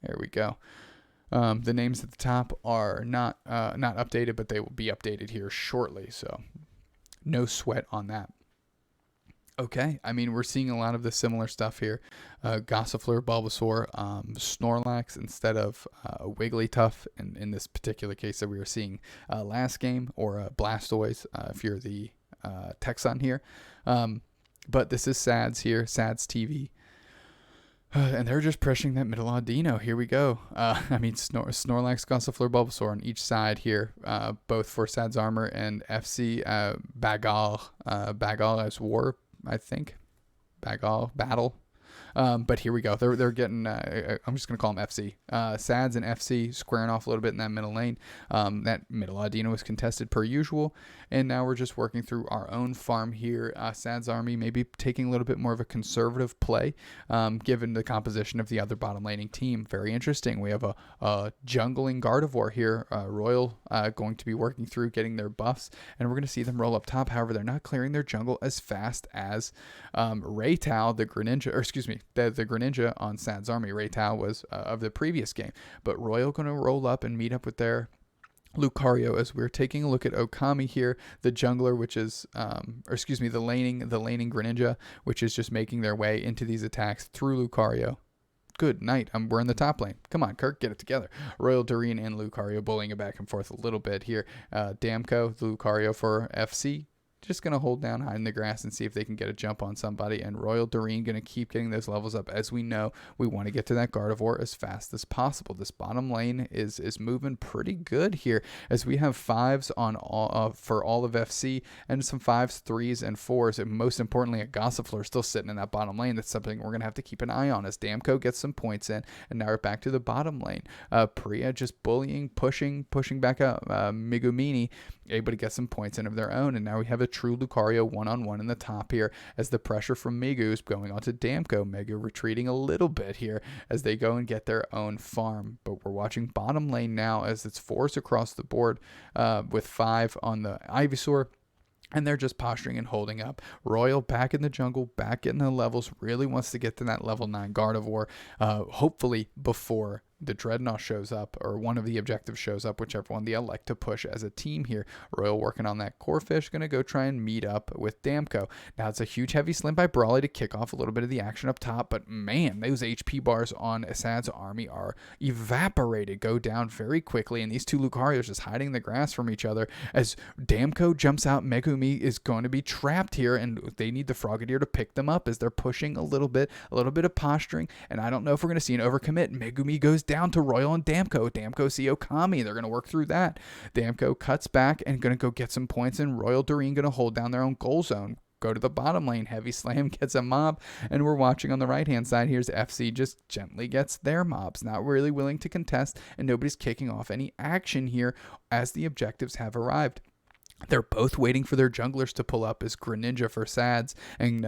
There we go. The names at the top are not updated, but they will be updated here shortly. So no sweat on that. Okay, I mean, we're seeing a lot of the similar stuff here. Gossifleur, Bulbasaur, Snorlax instead of Wigglytuff in this particular case that we were seeing last game, or Blastoise if you're the Texan here. But this is Sadz here, Sadz TV. And they're just pushing that middle Audino. Here we go. I mean, Snorlax, Gossifleur, Bulbasaur on each side here, both for Sadz Armor and FC. Baguarre as War, I think. Baguarre Battle. But here we go. They're getting, I'm just going to call them FC. Sadz and FC squaring off a little bit in that middle lane. That middle Audino was contested per usual. And now we're just working through our own farm here. Sadz Army maybe taking a little bit more of a conservative play, given the composition of the other bottom laning team. Very interesting. We have a jungling Gardevoir here. Royal going to be working through getting their buffs. And we're going to see them roll up top. However, they're not clearing their jungle as fast as Raytao, the Greninja, or excuse me, the Greninja on Sadz Army. Raytao was of the previous game. But Royal going to roll up and meet up with their Lucario as we're taking a look at Okami here, the jungler, which is, the laning Greninja, which is just making their way into these attacks through Lucario. Good night. We're in the top lane. Come on, Kirk, get it together. Royal, Doreen, and Lucario bullying it back and forth a little bit here. Damco, Lucario for FC. Just going to hold down, hide in the grass, and see if they can get a jump on somebody. And Royal Doreen going to keep getting those levels up. As we know, we want to get to that Gardevoir as fast as possible. This bottom lane is moving pretty good here, as we have 5s on all for all of FC, and some 5s, 3s, and 4s. And most importantly, a Gossifleur still sitting in that bottom lane. That's something we're going to have to keep an eye on as Damco gets some points in. And now we're back to the bottom lane. Priya just bullying, pushing back up. Megumini able to get some points in of their own. And now we have a true Lucario one-on-one in the top here, as the pressure from Megu is going on to Damco. Megu retreating a little bit here as they go and get their own farm. But we're watching bottom lane now as it's 4s across the board, with 5 on the Ivysaur. And they're just posturing and holding up. Royal back in the jungle, back getting the levels, really wants to get to that level 9 Gardevoir, hopefully before the Dreadnought shows up, or one of the objectives shows up, whichever one they elect to push as a team here. Royal working on that core fish, going to go try and meet up with Damco. Now it's a huge heavy slam by Brawley to kick off a little bit of the action up top, but man, those HP bars on Sadz Army are evaporated, go down very quickly, and these two Lucarios just hiding in the grass from each other as Damco jumps out. Megumi is going to be trapped here, and they need the Frogadier to pick them up as they're pushing a little bit of posturing, and I don't know if we're going to see an overcommit. Megumi goes down to Royal and Damco. Damco see Okami. They're going to work through that. Damco cuts back and going to go get some points, and Royal Doreen going to hold down their own goal zone. Go to the bottom lane. Heavy slam gets a mob, and we're watching on the right-hand side. Here's FC just gently gets their mobs. Not really willing to contest, and nobody's kicking off any action here as the objectives have arrived. They're both waiting for their junglers to pull up as Greninja for Sadz and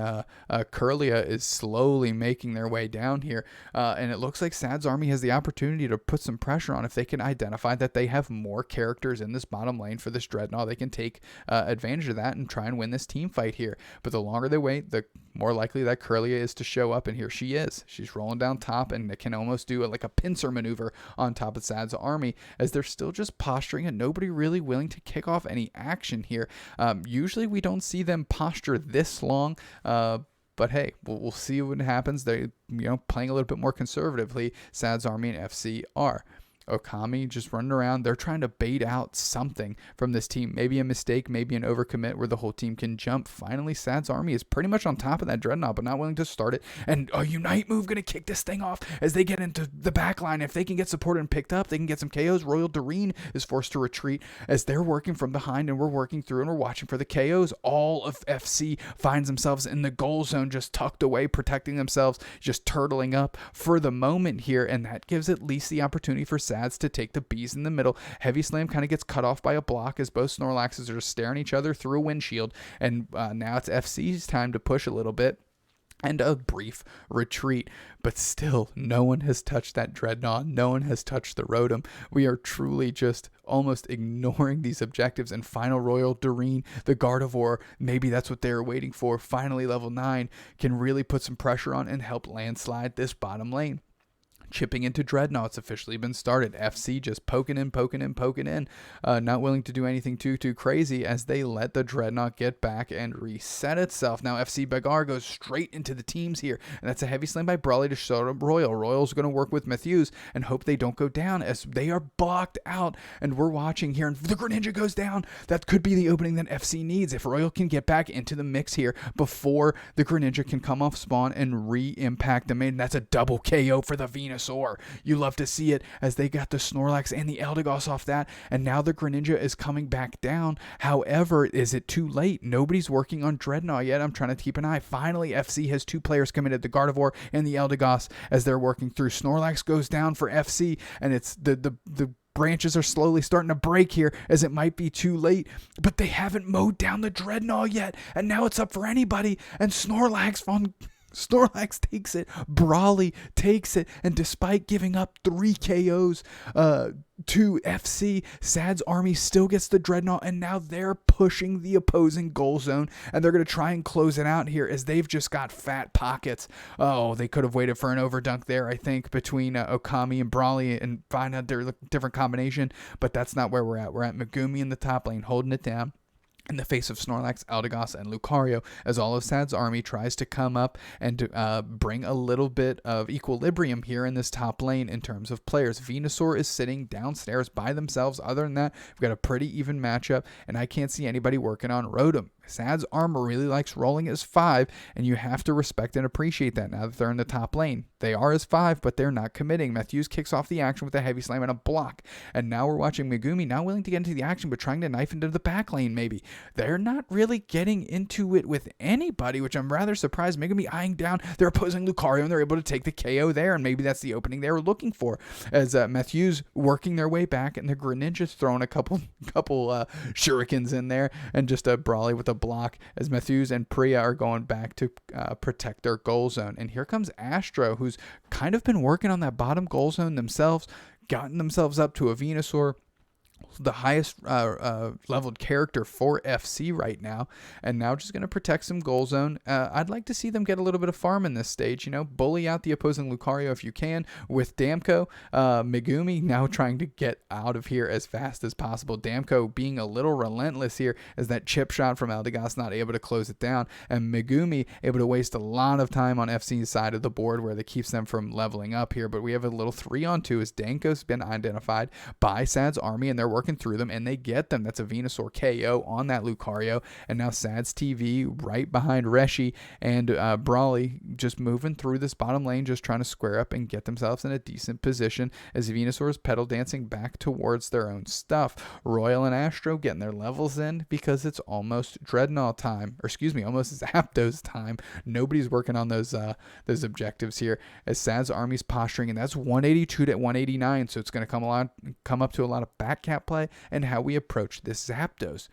Kirlia is slowly making their way down here. And it looks like Sadz Army has the opportunity to put some pressure on if they can identify that they have more characters in this bottom lane for this Dreadnought. They can take advantage of that and try and win this team fight here. But the longer they wait, the more likely that Kirlia is to show up, and here she is. She's rolling down top, and it can almost do like a pincer maneuver on top of Sadz Army as they're still just posturing and nobody really willing to kick off any action here. Usually we don't see them posture this long, but hey, we'll see what happens. They, playing a little bit more conservatively. Sadz Army and FC are. Okami just running around. They're trying to bait out something from this team. Maybe a mistake, maybe an overcommit where the whole team can jump. Finally, Sadz Army is pretty much on top of that Dreadnought, but not willing to start it. And a Unite move going to kick this thing off as they get into the back line. If they can get supported and picked up, they can get some KOs. Royal Doreen is forced to retreat as they're working from behind, and we're working through and we're watching for the KOs. All of FC finds themselves in the goal zone, just tucked away, protecting themselves, just turtling up for the moment here, and that gives at least the opportunity for Sadz to take the bees in the middle. Heavy slam kind of gets cut off by a block as both Snorlaxes are staring each other through a windshield, and now it's FC's time to push a little bit and a brief retreat. But still, no one has touched that Dreadnought. No one has touched the Rotom. We are truly just almost ignoring these objectives. And final Royal Doreen, the Gardevoir, maybe that's what they were waiting for. Finally, level 9 can really put some pressure on and help landslide this bottom lane. chipping into Dreadnought. It's officially been started. FC just poking in, not willing to do anything too crazy as they let the Dreadnought get back and reset itself. Now FC Baguarre goes straight into the teams here, and that's a heavy slam by Brawley to shut up Royal. Royal's going to work with Matthews and hope they don't go down as they are blocked out, and we're watching here, and the Greninja goes down. That could be the opening that FC needs. If Royal can get back into the mix here before the Greninja can come off spawn and re-impact the main, that's a double KO for the Venusaur. You love to see it as they got the Snorlax and the Eldegoss off that, and now the Greninja is coming back down. However, is it too late? Nobody's working on Dreadnought yet. I'm trying to keep an eye. Finally, FC has 2 players committed, the Gardevoir and the Eldegoss, as they're working through. Snorlax goes down for FC, and it's the branches are slowly starting to break here as it might be too late, but they haven't mowed down the Dreadnought yet, and now it's up for anybody, and Snorlax takes it, Brawley takes it, and despite giving up 3 KOs to FC, Sadz army still gets the Dreadnought, and now they're pushing the opposing goal zone, and they're going to try and close it out here as they've just got fat pockets. Oh, they could have waited for an overdunk there, I think, between Okami and Brawley and find out their different combination, but that's not where we're at. We're at Megumi in the top lane holding it down in the face of Snorlax, Eldegoss, and Lucario, as all of Sadz army tries to come up and bring a little bit of equilibrium here in this top lane in terms of players. Venusaur is sitting downstairs by themselves. Other than that, we've got a pretty even matchup, and I can't see anybody working on Rotom. Sadz armor really likes rolling as 5, and you have to respect and appreciate that now that they're in the top lane. They are as 5, but they're not committing. Matthews kicks off the action with a heavy slam and a block, and now we're watching Megumi not willing to get into the action, but trying to knife into the back lane maybe. They're not really getting into it with anybody, which I'm rather surprised. Megumi eyeing down their opposing Lucario, and they're able to take the KO there, and maybe that's the opening they were looking for, as Matthews working their way back, and the Greninja's throwing a couple shurikens in there, and just a Brawley with a block as Matthews and Priya are going back to protect their goal zone. And here comes Astro, who's kind of been working on that bottom goal zone themselves, gotten themselves up to a Venusaur, the highest leveled character for FC right now, and now just going to protect some goal zone. I'd like to see them get a little bit of farm in this stage, bully out the opposing Lucario if you can with Damco. Megumi now trying to get out of here as fast as possible. Damco being a little relentless here as that chip shot from Eldegoss not able to close it down, and Megumi able to waste a lot of time on FC's side of the board where that keeps them from leveling up here. But we have a little 3-on-2 as Danko's been identified by Sadz army, and they're working through them, and they get them. That's a Venusaur KO on that Lucario, and now Sadz TV right behind Reshi, and Brawley just moving through this bottom lane, just trying to square up and get themselves in a decent position as Venusaur's pedal dancing back towards their own stuff. Royal and Astro getting their levels in because it's almost Dreadnought time, or excuse me, almost Zapdos time. Nobody's working on those objectives here as Sadz army's posturing, and that's 182 to 189, so it's going to come up to a lot of back cap play and how we approach this Zapdos.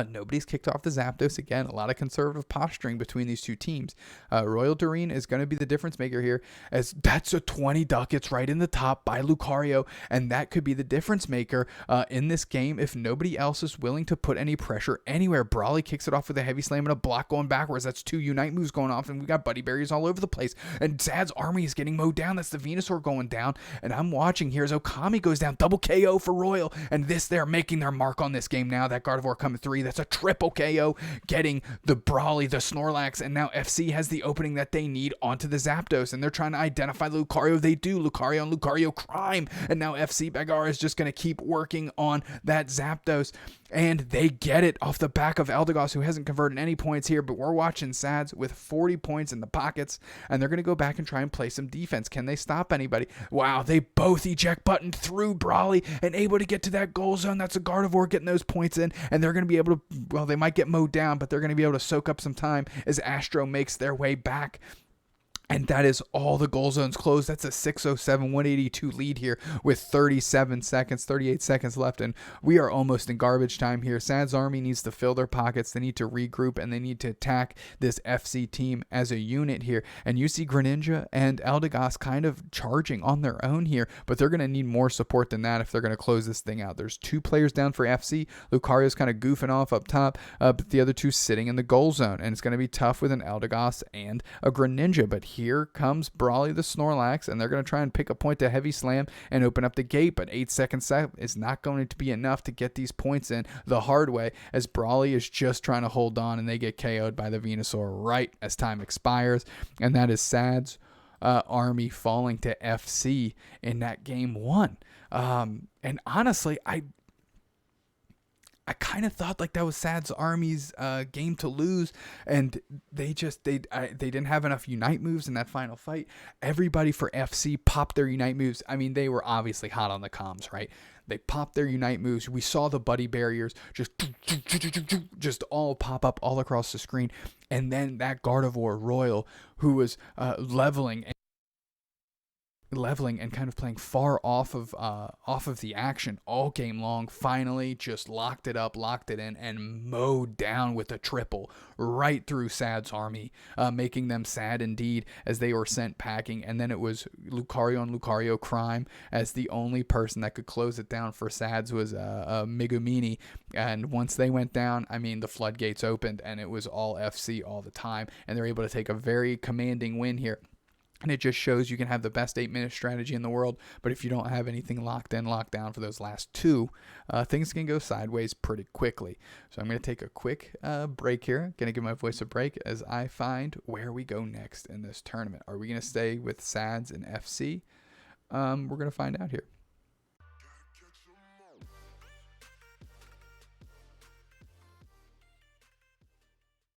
Nobody's kicked off the Zapdos. Again, a lot of conservative posturing between these two teams. Royal Doreen is going to be the difference maker here, as that's a 20 ducats right in the top by Lucario, and that could be the difference maker in this game if nobody else is willing to put any pressure anywhere. Brawley kicks it off with a heavy slam and a block going backwards. That's 2 Unite moves going off, and we got Buddy Berries all over the place, and Sadz army is getting mowed down. That's the Venusaur going down, and I'm watching here as Okami goes down. Double KO for Royal, and they're making their mark on this game now. That Gardevoir coming 3. That's a triple KO, getting the Brawley, the Snorlax, and now FC has the opening that they need onto the Zapdos, and they're trying to identify Lucario. They do. Lucario and Lucario crime, and now FC Baguarre is just going to keep working on that Zapdos, and they get it off the back of Eldegoss, who hasn't converted any points here, but we're watching Sadz with 40 points in the pockets, and they're going to go back and try and play some defense. Can they stop anybody? Wow, they both eject button through Brawley and able to get to that goal zone. That's a Gardevoir getting those points in, and they're going to be able to, well, they might get mowed down, but they're going to be able to soak up some time as Astro makes their way back. And that is all the goal zones closed. That's a 607, 182 lead here with 38 seconds left. And we are almost in garbage time here. Sadz army needs to fill their pockets. They need to regroup, and they need to attack this FC team as a unit here. And you see Greninja and Eldegoss kind of charging on their own here, but they're going to need more support than that if they're going to close this thing out. There's 2 players down for FC. Lucario's kind of goofing off up top, but the other 2 sitting in the goal zone. And it's going to be tough with an Eldegoss and a Greninja. But here comes Brawley the Snorlax, and they're going to try and pick a point to Heavy Slam and open up the gate, but 8 seconds is not going to be enough to get these points in the hard way, as Brawley is just trying to hold on, and they get KO'd by the Venusaur right as time expires, and that is Sadz army falling to FC in that game 1. And honestly, I kind of thought like that was Sadz Army's game to lose, and they didn't have enough Unite moves in that final fight. Everybody for FC popped their Unite moves. I mean, they were obviously hot on the comms, right? They popped their Unite moves. We saw the buddy barriers just all pop up all across the screen, and then that Gardevoir Royal, who was leveling and kind of playing far off of the action all game long, finally just locked it in, and mowed down with a triple right through Sadz Army, making them sad indeed as they were sent packing. And then it was Lucario and Lucario Crime as the only person that could close it down for Sadz was Megumini. And once they went down, I mean, the floodgates opened, and it was all FC all the time, and they're able to take a very commanding win here. And it just shows you can have the best 8-minute strategy in the world, but if you don't have anything locked down for those last 2, things can go sideways pretty quickly. So I'm going to take a quick break here. Going to give my voice a break as I find where we go next in this tournament. Are we going to stay with Sadz and FC? We're going to find out here.